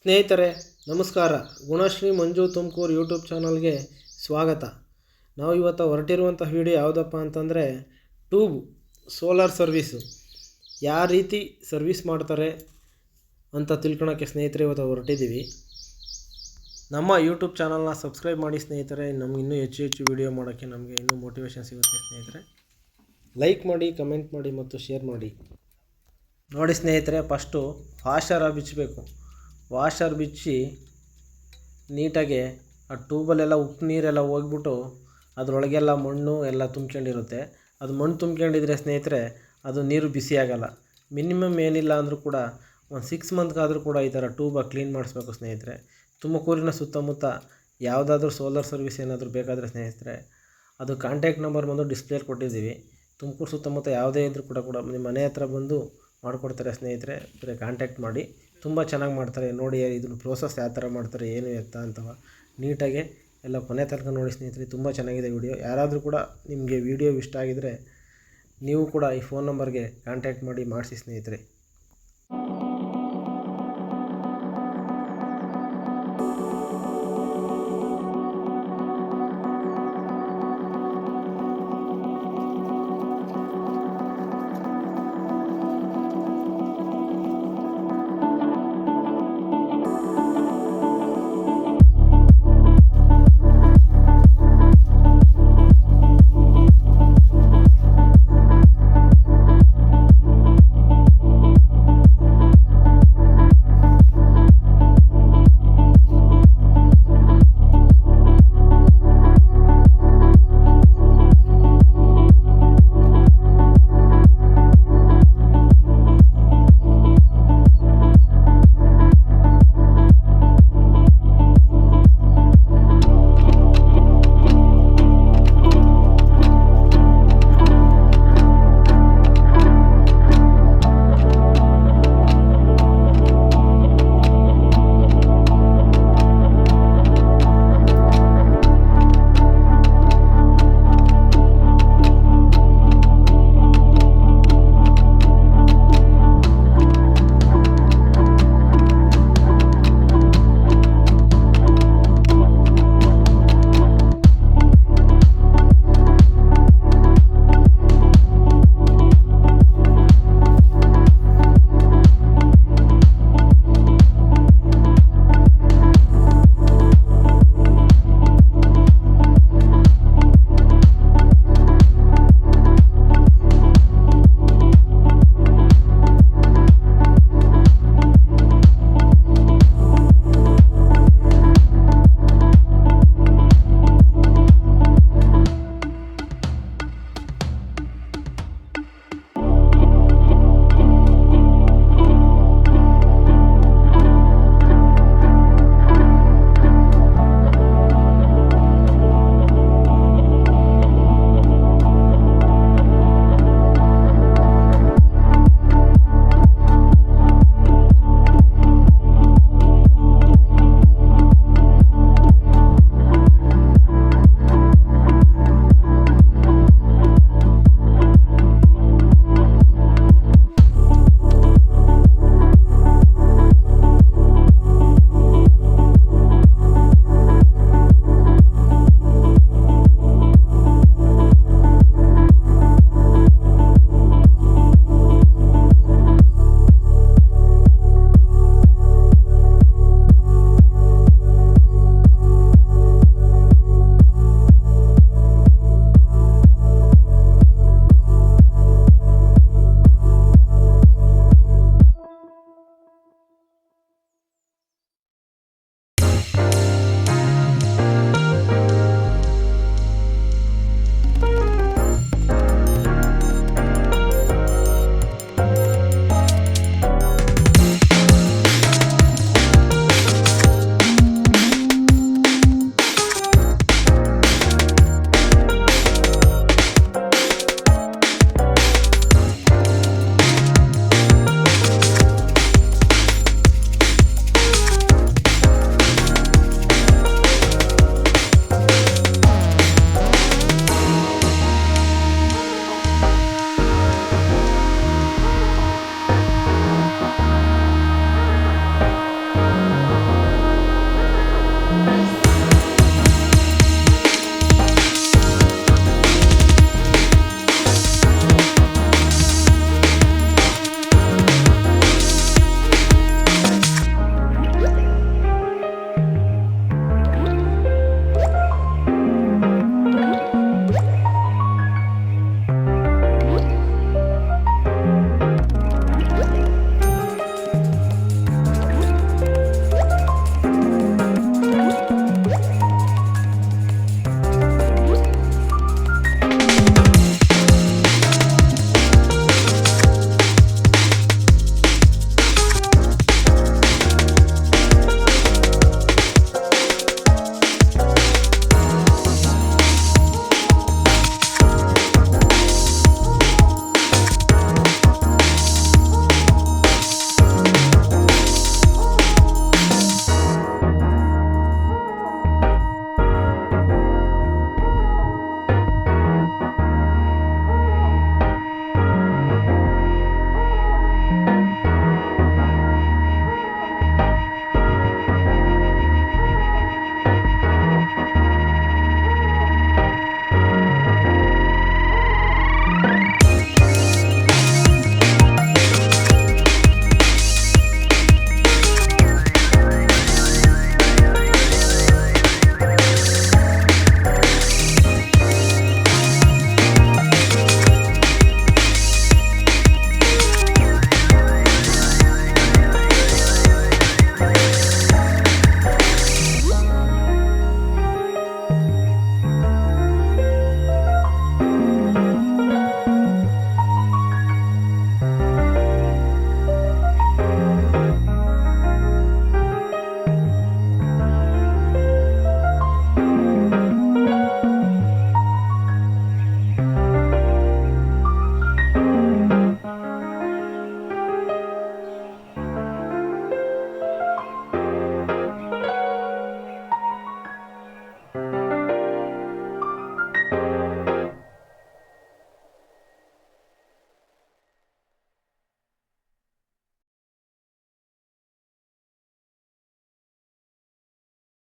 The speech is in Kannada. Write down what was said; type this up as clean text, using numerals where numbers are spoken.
ಸ್ನೇಹಿತರೆ ನಮಸ್ಕಾರ. ಗುಣಶ್ರೀ ಮಂಜು ತುಮಕೂರು ಯೂಟ್ಯೂಬ್ ಚಾನಲ್ಗೆ ಸ್ವಾಗತ. ನಾವು ಇವತ್ತು ಹೊರಟಿರುವಂಥ ವಿಡಿಯೋ ಯಾವುದಪ್ಪ ಅಂತಂದರೆ ಟ್ಯೂಬ್ ಸೋಲಾರ್ ಸರ್ವೀಸು ಯಾವ ರೀತಿ ಸರ್ವಿಸ್ ಮಾಡ್ತಾರೆ ಅಂತ ತಿಳ್ಕೊಳಕ್ಕೆ ಸ್ನೇಹಿತರೆ ಇವತ್ತು ಹೊರಟಿದ್ದೀವಿ. ನಮ್ಮ ಯೂಟ್ಯೂಬ್ ಚಾನಲ್ನ ಸಬ್ಸ್ಕ್ರೈಬ್ ಮಾಡಿ ಸ್ನೇಹಿತರೆ. ನಮ್ಗೆ ಇನ್ನೂ ಹೆಚ್ಚು ವಿಡಿಯೋ ಮಾಡೋಕ್ಕೆ ನಮಗೆ ಇನ್ನೂ ಮೋಟಿವೇಶನ್ ಸಿಗುತ್ತೆ ಸ್ನೇಹಿತರೆ. ಲೈಕ್ ಮಾಡಿ, ಕಮೆಂಟ್ ಮಾಡಿ ಮತ್ತು ಶೇರ್ ಮಾಡಿ. ನೋಡಿ ಸ್ನೇಹಿತರೆ, ಫಸ್ಟು ವಾಷರ ಬಿಚ್ಚಬೇಕು. ವಾಷರ್ ಬಿಚ್ಚಿ ನೀಟಾಗಿ ಆ ಟ್ಯೂಬಲ್ಲೆಲ್ಲ ಉಪ್ಪು ನೀರೆಲ್ಲ ಹೋಗ್ಬಿಟ್ಟು ಅದರೊಳಗೆಲ್ಲ ಮಣ್ಣು ಎಲ್ಲ ತುಂಬ್ಕೊಂಡಿರುತ್ತೆ. ಅದು ಮಣ್ಣು ತುಂಬ್ಕೊಂಡಿದ್ರೆ ಸ್ನೇಹಿತರೆ ಅದು ನೀರು ಬಿಸಿ ಆಗೋಲ್ಲ. ಮಿನಿಮಮ್ ಏನಿಲ್ಲ ಅಂದರೂ ಕೂಡ ಒಂದು 6 ಮಂತ್ಗಾದರೂ ಕೂಡ ಈ ಥರ ಟ್ಯೂಬ ಕ್ಲೀನ್ ಮಾಡಿಸ್ಬೇಕು ಸ್ನೇಹಿತರೆ. ತುಮಕೂರಿನ ಸುತ್ತಮುತ್ತ ಯಾವುದಾದ್ರೂ ಸೋಲಾರ್ ಸರ್ವಿಸ್ ಏನಾದರೂ ಬೇಕಾದರೆ ಸ್ನೇಹಿತರೆ ಅದು ಕಾಂಟ್ಯಾಕ್ಟ್ ನಂಬರ್ ಬಂದು ಡಿಸ್ಪ್ಲೇಲಿ ಕೊಟ್ಟಿದ್ದೀವಿ. ತುಮಕೂರು ಸುತ್ತಮುತ್ತ ಯಾವುದೇ ಇದ್ದರೂ ಕೂಡ ನಿಮ್ಮ ಮನೆ ಹತ್ರ ಬಂದು ಮಾಡಿಕೊಡ್ತಾರೆ ಸ್ನೇಹಿತರೆ. ಬರೀ ಕಾಂಟ್ಯಾಕ್ಟ್ ಮಾಡಿ. ತುಂಬ ಚೆನ್ನಾಗಿ ಮಾಡ್ತಾರೆ. ನೋಡಿ ಇದನ್ನು ಪ್ರೋಸೆಸ್ ಯಾವ ಥರ ಮಾಡ್ತಾರೆ, ಏನು ಎತ್ತ ಅಂತವ ನೀಟಾಗಿ ಎಲ್ಲ ಕೊನೆ ತನಕ ನೋಡಿ ಸ್ನೇಹಿತರೆ. ತುಂಬ ಚೆನ್ನಾಗಿದೆ ವಿಡಿಯೋ. ಯಾರಾದರೂ ಕೂಡ ನಿಮಗೆ ವಿಡಿಯೋ ಇಷ್ಟ ಆಗಿದರೆ ನೀವು ಕೂಡ ಈ ಫೋನ್ ನಂಬರ್ಗೆ ಕಾಂಟ್ಯಾಕ್ಟ್ ಮಾಡಿ ಮಾಡಿಸಿ ಸ್ನೇಹಿತರೆ.